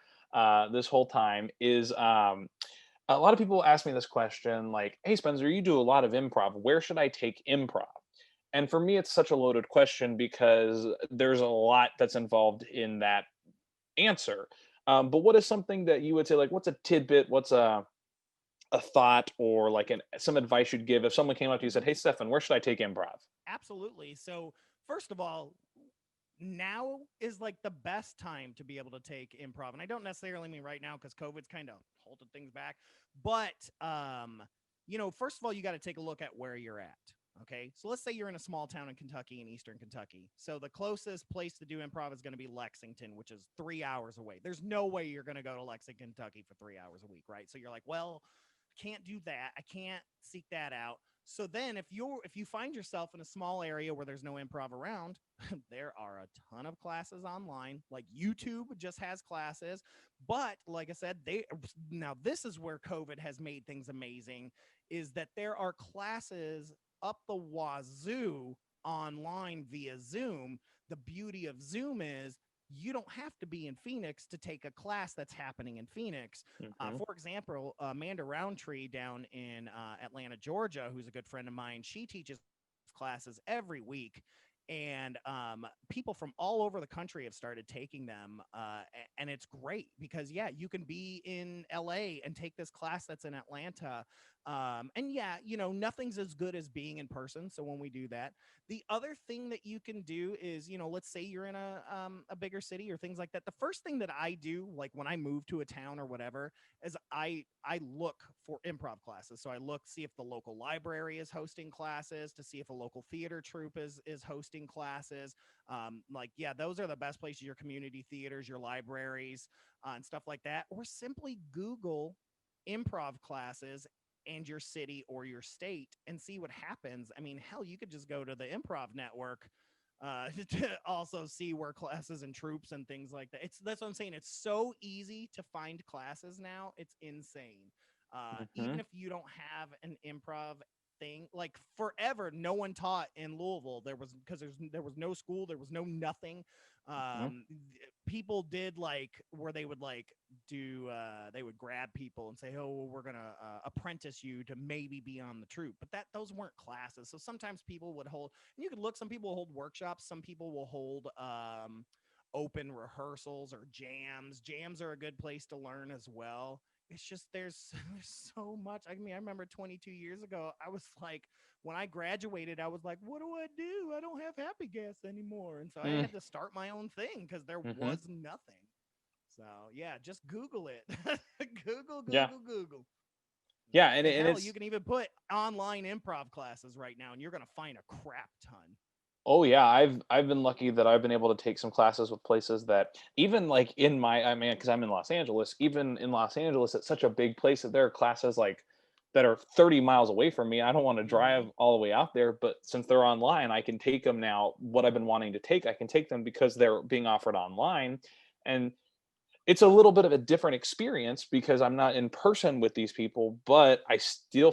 this whole time is a lot of people ask me this question like, hey, Spencer, you do a lot of improv. Where should I take improv? And for me, it's such a loaded question because there's a lot that's involved in that answer. But what is something that you would say, like, what's a tidbit? What's a thought or like some advice you'd give if someone came up to you and said, Mhm. "Hey, Stefan, where should I take improv?" Absolutely. So, first of all, now is like the best time to be able to take improv. And I don't necessarily mean right now because COVID's kind of halted things back. But first of all, you got to take a look at where you're at. Okay. So let's say you're in a small town in Kentucky, in Eastern Kentucky. So the closest place to do improv is going to be Lexington, which is 3 hours away. There's no way you're going to go to Lexington, Kentucky for 3 hours a week, right? So you're like, well, can't do that. I can't seek that out. So then if you find yourself in a small area where there's no improv around, there are a ton of classes online. Like YouTube just has classes, but like I said, they now this is where COVID has made things amazing is that there are classes up the wazoo online via Zoom. The beauty of Zoom is you don't have to be in Phoenix to take a class that's happening in Phoenix. Hmm. For example, Amanda Roundtree down in Atlanta, Georgia, who's a good friend of mine, she teaches classes every week. And people from all over the country have started taking them. And it's great because, yeah, you can be in LA and take this class that's in Atlanta. And yeah, nothing's as good as being in person. So when we do that, the other thing that you can do is, let's say you're in a bigger city or things like that. The first thing that I do, like when I move to a town or whatever, is I look for improv classes. So I look, see if the local library is hosting classes, to see if a local theater troupe is hosting classes. Like, yeah, those are the best places, your community theaters, your libraries, and stuff like that. Or simply Google improv classes and your city or your state and see what happens. I mean, hell, you could just go to the Improv Network to also see where classes and troops and things like that. That's what I'm saying. It's so easy to find classes now. It's insane. Hmm. Even if you don't have an improv thing, like forever, no one taught in Louisville. There was because there was no school, there was no nothing. Hmm. People did like where they would like do they would grab people and say, oh, well, we're gonna apprentice you to maybe be on the troop, but those weren't classes. So sometimes people would hold, and you could look, some people will hold workshops, some people will hold open rehearsals or jams are a good place to learn as well. It's just there's so much. I mean, I remember 22 years ago, I was like, when I graduated, I was like, what do I do? I don't have happy gas anymore. And so I had to start my own thing because there Hmm. was nothing. So yeah, just Google it. Google, Yeah, Google, Google. yeah, and And and hell, you it's can even put online improv classes right now, and you're gonna find a crap ton. oh yeah, I've been lucky that I've been able to take some classes with places that even like in my I mean because I'm in Los Angeles, even in Los Angeles, it's such a big place that there are classes like that are 30 miles away from me. I don't want to Mm-hmm. drive all the way out there, but since they're online, I can take them now. What I've been wanting to take, I can take them because they're being offered online. And it's a little bit of a different experience because I'm not in person with these people, but I still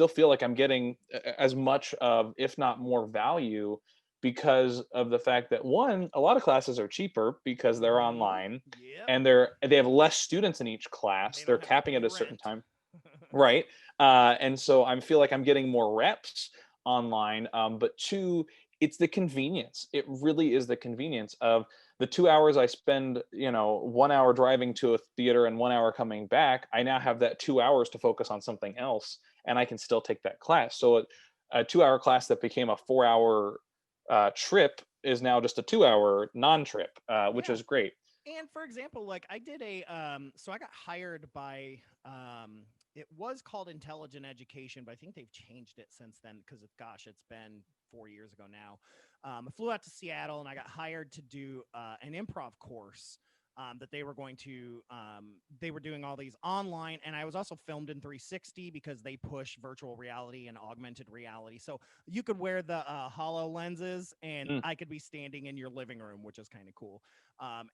feel like I'm getting as much of, if not more value because of the fact that one, a lot of classes are cheaper because they're Mm-hmm. online Yep. and they have less students in each class. They They're don't have to capping pay at a certain rent. time. Right. And so I feel like I'm getting more reps online. But two, it's the convenience. It really is the convenience of the 2 hours I spend, 1 hour driving to a theater and 1 hour coming back. I now have that 2 hours to focus on something else and I can still take that class. So a 2 hour class that became a 4 hour trip is now just a 2 hour non trip, which Yeah. is great. And for example, like I did so I got hired by it was called Intelligent Education, but I think they've changed it since then because gosh, it's been 4 years ago now. I flew out to Seattle and I got hired to do an improv course that they were going to they were doing all these online, and I was also filmed in 360 because they push virtual reality and augmented reality. So you could wear the hollow lenses and Mm, I could be standing in your living room, which is kind of cool.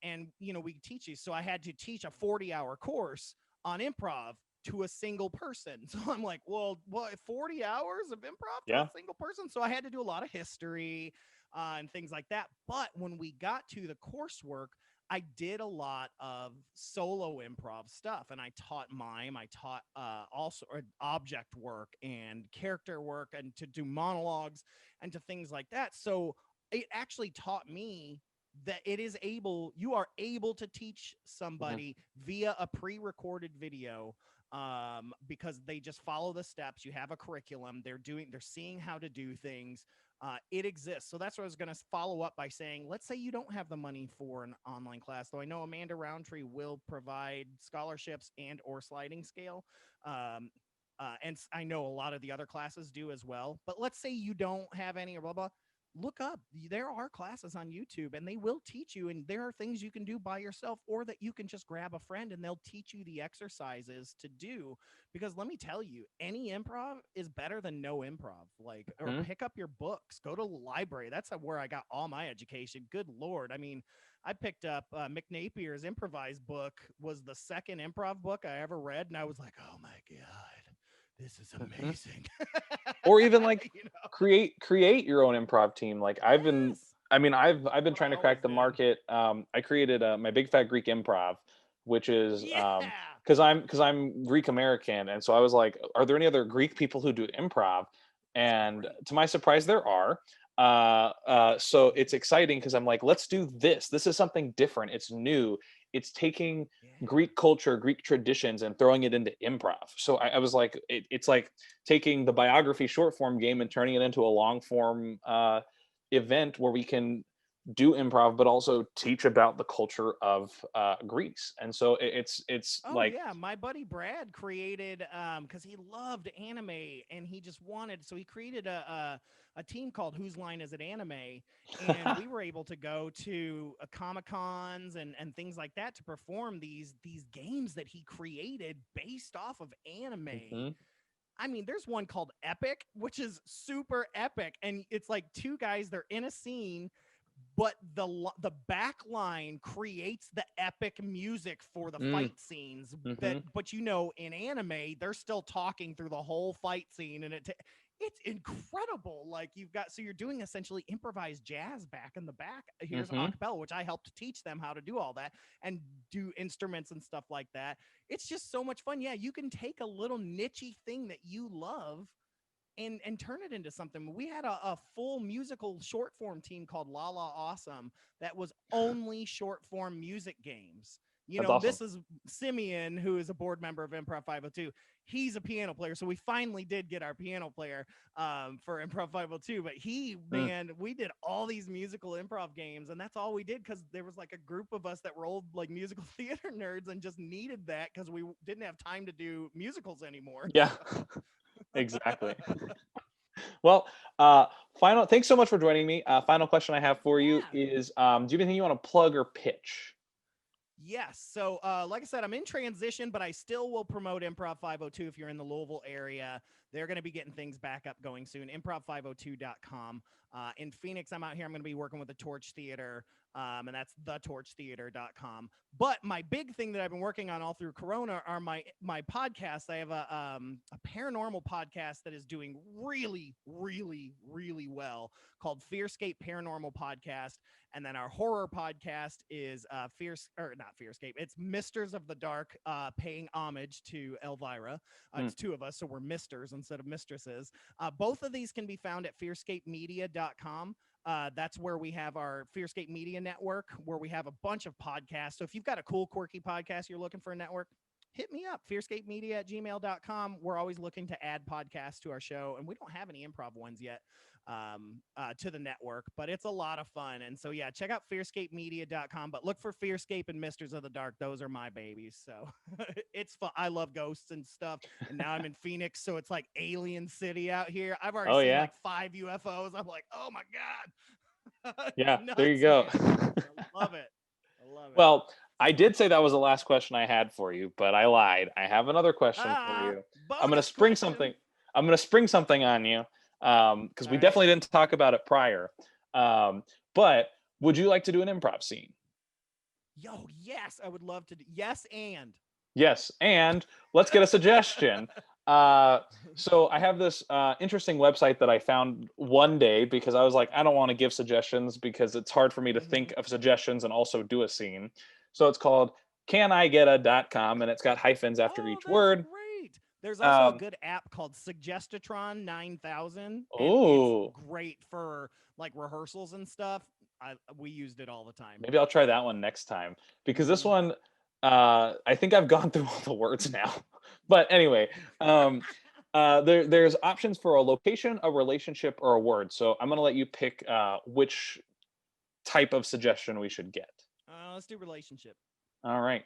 And we teach you. So I had to teach a 40-hour course on improv to a single person. So I'm like, well, what, 40 hours of improv to a yeah. single person? So I had to do a lot of history and things like that. But when we got to the coursework, I did a lot of solo improv stuff, and I taught mime. I taught also object work and character work, and to do monologues and to things like that. So it actually taught me that you are able to teach Mhm. somebody via a pre-recorded video, because they just follow the steps. You have a curriculum. They're seeing how to do things. It exists. So that's what I was going to follow up by saying, let's say you don't have the money for an online class, though I know Amanda Roundtree will provide scholarships and or sliding scale. And I know a lot of the other classes do as well. But let's say you don't have any or blah, blah. Look up. There are classes on YouTube and they will teach you. And there are things you can do by yourself, or that you can just grab a friend and they'll teach you the exercises to do. Because let me tell you, any improv is better than no improv. Like, or Mhm. pick up your books, go to the library. That's where I got all my education. Good Lord. I mean, I picked up Mick Napier's improvised book, was the second improv book I ever read. And I was like, oh my God, this is Mhm. amazing. Or even like You know? create your own improv team. Like Yes. I've been What trying I to crack always the did. market. I created my Big Fat Greek Improv, which is Yeah. because I'm Greek American, and so I was like, are there any other Greek people who do improv? It's And great. to my surprise, there are. So it's exciting because I'm like, let's do this. This is something different. It's new. It's taking Yeah. Greek culture, Greek traditions, and throwing it into improv. So I was like, it's like taking the biography short form game and turning it into a long form event where we can do improv, but also teach about the culture of Greece. And so it's Oh like, yeah, my buddy Brad created, because he loved anime and he just wanted, so he created a team called Whose Line Is It Anime, and we were able to go to Comic Cons and things like that to perform these games that he created based off of anime. Mhm, I mean, there's one called Epic, which is super epic, and it's like two guys, they're in a scene, but the back line creates the epic music for the mm, fight scenes. That, mhm. but you know, in anime they're still talking through the whole fight scene, and it's incredible. Like, you've got, so you're doing essentially improvised jazz back in the back. Here's Mhm. acapella, which I helped teach them how to do all that and do instruments and stuff like that. It's just so much fun. Yeah, you can take a little nichey thing that you love and turn it into something. We had a full musical short form team called La La Awesome that was only short form music games. You That's know, awesome. this is Simeon, who is a board member of Improv 502. He's a piano player, so we finally did get our piano player for Improv 502. But he, Mm. man, we did all these musical improv games, and that's all we did because there was like a group of us that were old like musical theater nerds and just needed that because we didn't have time to do musicals anymore. Yeah, So. exactly. Well, uh, final. Thanks so much for joining me. Final question I have for you Yeah. is: do you have anything you want to plug or pitch? Yes. So, like I said, I'm in transition, but I still will promote Improv 502 if you're in the Louisville area. They're going to be getting things back up going soon. Improv502.com. In Phoenix, I'm out here. I'm going to be working with the Torch Theater, and that's thetorchtheater.com. But my big thing that I've been working on all through Corona are my podcasts. I have a paranormal podcast that is doing really, really, really well called Fearscape Paranormal Podcast. And then our horror podcast is not Fearscape. It's Misters of the Dark, paying homage to Elvira. Mm. It's two of us, so we're misters instead of mistresses. Both of these can be found at fearscapemedia.com. That's where we have our Fearscape Media Network, where we have a bunch of podcasts. So if you've got a cool, quirky podcast you're looking for a network, hit me up, fearscapemedia@gmail.com. We're always looking to add podcasts to our show, and we don't have any improv ones yet to the network, but it's a lot of fun. And so, yeah, check out fearscapemedia.com, but look for Fearscape and Misters of the Dark. Those are my babies. So it's fun. I love ghosts and stuff. And now I'm in Phoenix, so it's like Alien City out here. I've already Oh seen yeah, like 5 UFOs. I'm like, oh my God. It's yeah. There you nuts, go. man. I love it. I love it. Well, So I did say that was the last question I had for you, but I lied. I have another question for you. I'm gonna bonus spring question. something. I'm gonna spring something on you because All we right. definitely didn't talk about it prior. Um, but would you like to do an improv scene? Yo, yes, I would love to. Yes, and Yes, and let's get a suggestion. So I have this interesting website that I found one day because I was like, I don't want to give suggestions because it's hard for me to think of suggestions and also do a scene. So it's called canigeta.com, and it's got hyphens after Oh, each that's word. great. There's also a Um, good app called Suggestatron 9000, and it's oh, great for like rehearsals and stuff. We used it all the time. maybe I'll try that one next time because this Hmm. one, I think I've gone through all the words now. But anyway, um, there's options for a location, a relationship, or a word. So I'm gonna let you pick which type of suggestion we should get. Let's do relationship. All right.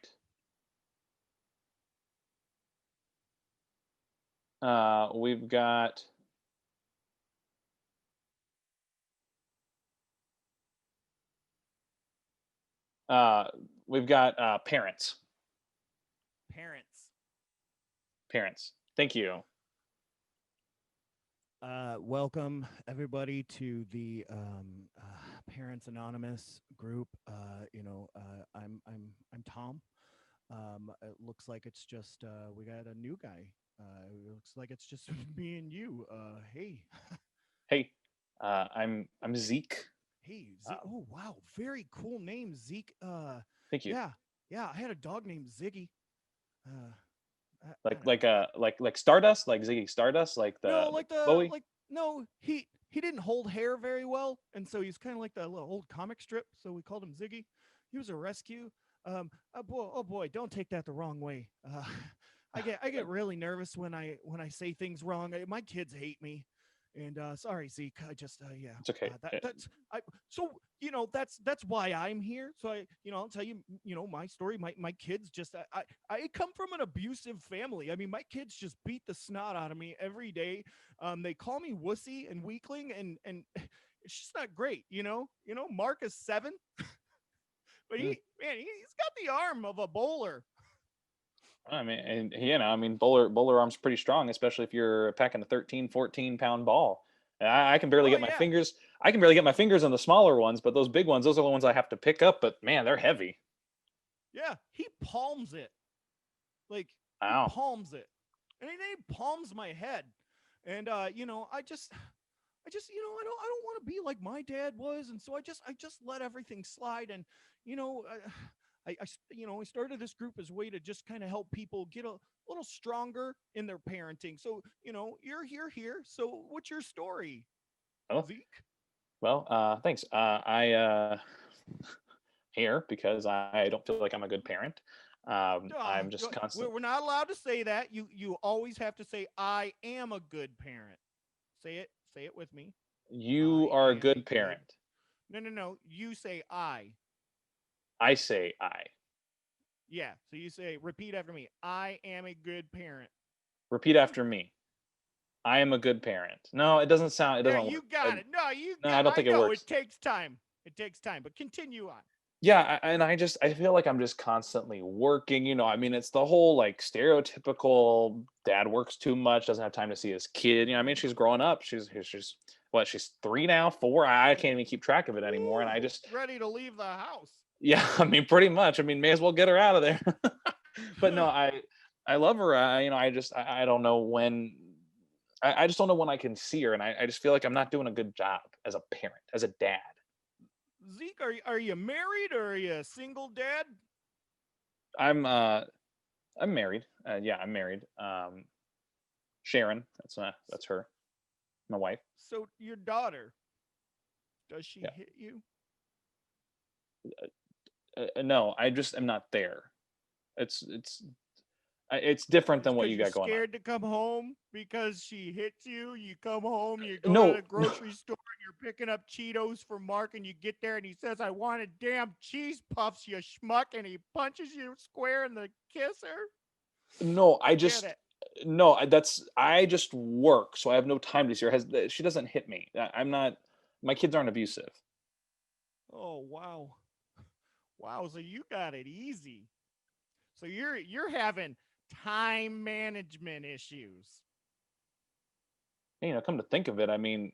We've got uh, parents. Parents. Parents. Thank you. Welcome everybody to the Parents Anonymous group. I'm Tom. It looks like it's just we got a new guy. It looks like it's just me and you. Hey, Hey, I'm Zeke. hey, Zeke. Um, Oh wow, very cool name, Zeke. Thank you. Yeah, yeah. I had a dog named Ziggy. Uh, I Like don't know. Stardust, like Ziggy Stardust, like No, the like the Bowie. like no, he didn't hold hair very well, and so he's kind of like that little old comic strip. So we called him Ziggy. He was a rescue. Oh boy, don't take that the wrong way. I get really nervous when I say things wrong. My kids hate me, and sorry Zeke. I just yeah. It's okay. That's I. So that's why I'm here. So I'll tell you my story. My kids just I come from an abusive family. I mean my kids just beat the snot out of me every day. They call me wussy and weakling, and it's just not great. Mark is 7, but Mm, he's got the arm of a bowler. I mean, and I mean, bowler arm's pretty strong, especially if you're packing a 13, 14 pound ball. I can barely Oh get my yeah, fingers. I can barely get my fingers on the smaller ones, but those big ones, those are the ones I have to pick up. But man, they're heavy. yeah. He palms it. Like he Wow. palms it, and he palms my head. And I don't want to be like my dad was, and so I just let everything slide. And you know, I started this group as a way to just kind of help people get a little stronger in their parenting. So you're here. So what's your story, Oh, Zeke? well, thanks. Here because I don't feel like I'm a good parent. I'm just constant. We're not allowed to say that. You always have to say I am a good parent. Say it. Say it with me. You I are a am a good good. parent. No. You say I. I say I. Yeah. So you say, repeat after me. I am a good parent. Repeat after me. I am a good parent. No, it doesn't sound. It Yeah, doesn't you work. got it. No, you No, got. I don't I think it know it works. takes time. It takes time, but continue on. Yeah, and I feel like I'm just constantly working. I mean, it's the whole like stereotypical dad works too much, doesn't have time to see his kid. I mean, she's growing up. She's what? She's 3 now, 4. I can't even keep track of it anymore. And Woo! I just Ready to leave the house. yeah, I mean, pretty much. I mean, may as well get her out of there. But no, I love her. I don't know when. I just don't know when I can see her, and I just feel like I'm not doing a good job as a parent, as a dad. Zeke, are you married or are you a single dad? I'm uh I'm married. Yeah, I'm married. Sharon, that's her, my wife. So your daughter, does she Yeah. hit you? No, I just am not there. It's different It's than what because you you're got going on. scared to come home because she hits you. You come home, you go to No, the grocery store, and you're picking up Cheetos for Mark, and you get there, and he says, "I wanted damn cheese puffs, you schmuck," and he punches you square in the kisser. no, I get it. no. I just work, so I have no time to see her. She doesn't hit me. I'm not. My kids aren't abusive. Oh wow, wow. So you got it easy. So you're having time management issues. Come to think of it, I mean,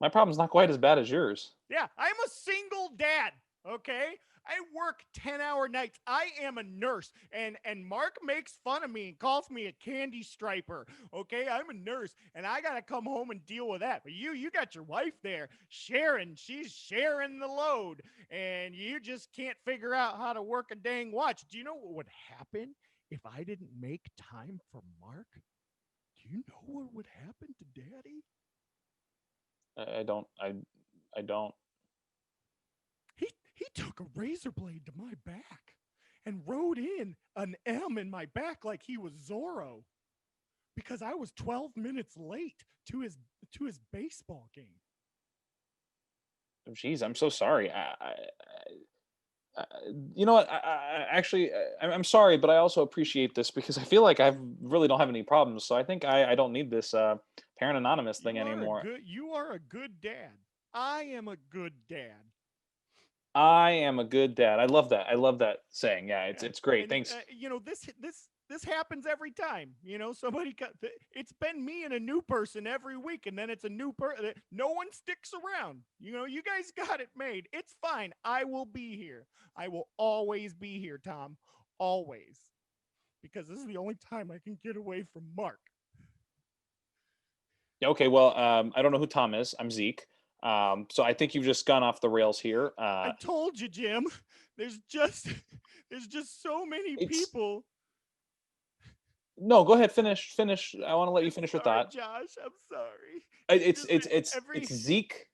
my problem's not quite as bad as yours. Yeah, I'm a single dad. Okay, I work 10-hour nights. I am a nurse, and Mark makes fun of me and calls me a candy striper. Okay, I'm a nurse, and I gotta come home and deal with that. But you got your wife there, Sharon. She's sharing the load, and you just can't figure out how to work a dang watch. Do you know what would happen if I didn't make time for Mark? Do you know what would happen to Daddy? I don't. I don't. He took a razor blade to my back and rode in an M in my back like he was Zorro because I was 12 minutes late to his baseball game. Jeez, I'm so sorry. You know what? Actually, I'm sorry, but I also appreciate this because I feel like I really don't have any problems. So I think I don't need this parent anonymous thing anymore. You are a good dad. I am a good dad. I am a good dad. I love that. I love that saying. Yeah, it's great. And Thanks. you know, this happens every time. You know, it's been me and a new person every week, and then it's a new person. No one sticks around. You know, you guys got it made. It's fine. I will be here. I will always be here, Tom. Always. Because this is the only time I can get away from Mark. Yeah, okay, well, I don't know who Tom is. I'm Zeke. So I think you've just gone off the rails here. I told you, Jim. There's just so many It's people. no, go ahead, finish. I want to let you finish your Sorry, thought. Josh. I'm sorry. It's Zeke.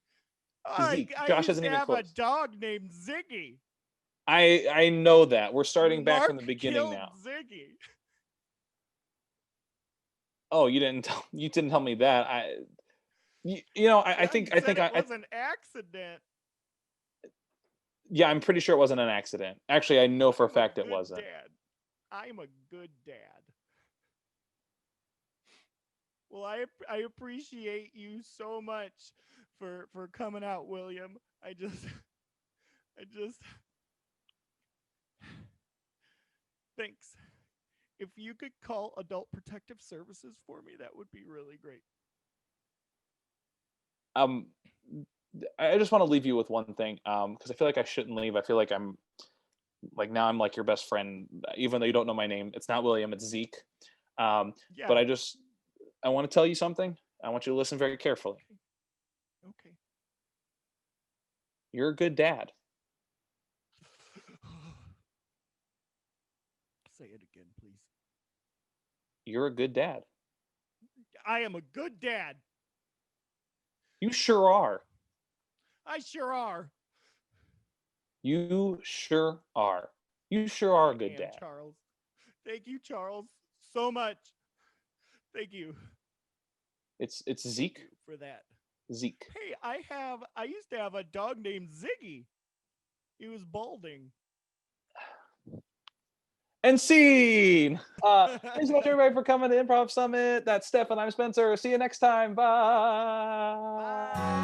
I Josh used hasn't to even have a closed. dog named Ziggy. I know that. We're starting back from the Mark beginning killed now. Ziggy. Oh, you didn't tell me that. You know, I Yeah, think he I said think it I was an accident. yeah, I'm pretty sure it wasn't an accident. Actually, I know for a I'm a fact it good wasn't. dad. I'm a good dad. Well, I appreciate you so much for coming out, William. I just thanks. If you could call Adult Protective Services for me, that would be really great. Um, I just want to leave you with one thing. Because I feel like I shouldn't leave. I feel like I'm like now I'm like your best friend, even though you don't know my name. It's not William. It's Zeke. But Yeah. I want to tell you something. I want you to listen very carefully. Okay. You're a good dad. Say it again, please. You're a good dad. I am a good dad. You sure are. I sure are. You sure are. You sure are I a good am, dad. Charles. Thank you, Charles, so much. Thank you. It's Thank Zeke. you for that. Zeke. Hey, I used to have a dog named Ziggy. He was balding. And scene. Thanks so much everybody for coming to Improv Summit. That's Stefan. I'm Spencer. See you next time. Bye. Bye.